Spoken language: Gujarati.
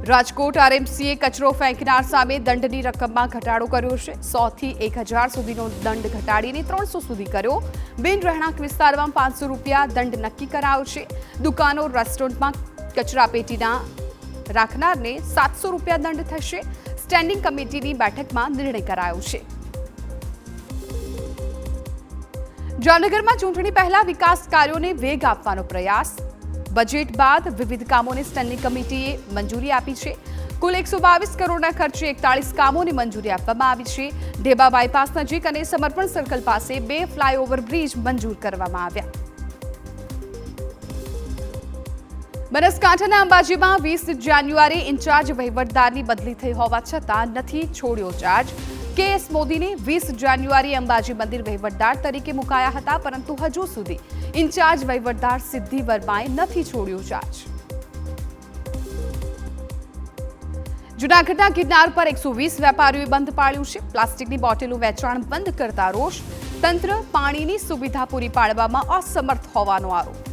રાજકોટ આરએમસીએ કચરો ફેંકનાર સામે દંડની રકમમાં ઘટાડો કર્યો છે। 100 થી 1000 સુધીનો દંડ ઘટાડીને 300 સુધી કર્યો। બિન રહેણાંક વિસ્તારમાં 500 રૂપિયા દંડ નક્કી કરાયો છે। દુકાનો રેસ્ટોરન્ટમાં કચરાપેટીના રાખનારને 700 રૂપિયા દંડ થશે। સ્ટેન્ડિંગ કમિટીની બેઠકમાં નિર્ણય કરાયો છે। જામનગરમાં ચૂંટણી પહેલા વિકાસ કાર્યોને વેગ આપવાનો પ્રયાસ। બજેટ બાદ વિવિધ કામોને સ્ટેન્ડિંગ કમિટીએ મંજૂરી આપી છે। કુલ 122 કરોડના ખર્ચે 41 કામોને મંજૂરી આપવામાં આવી છે। ઢેબા બાયપાસ નજીક અને સમર્પણ સર્કલ પાસે 2 ફ્લાયઓવર બ્રિજ મંજૂર કરવામાં આવ્યા। બનાસકાંઠાના અંબાજીમાં 20 જાન્યુઆરી ઇન્ચાર્જ વહીવટદારની બદલી થઈ હોવા છતાં નથી છોડ્યો ચાર્જ। કેએસ મોદીને 20 જાન્યુઆરી અંબાજી મંદિર વહીવટદાર તરીકે મુકાયા હતા, પરંતુ હજુ સુધી ઇન્ચાર્જ વહીવટદાર સિદ્ધિ વર્માએ નથી છોડ્યો ચાર્જ। જૂનાગઢના ગિરનાર પર 120 વેપારીઓએ બંધ પાડ્યું છે। પ્લાસ્ટિકની બોટલો વેચાણ બંધ કરતા રોષ। તંત્ર પાણીની સુવિધા પૂરી પાડવામાં અસમર્થ હોવાનો આરોપ।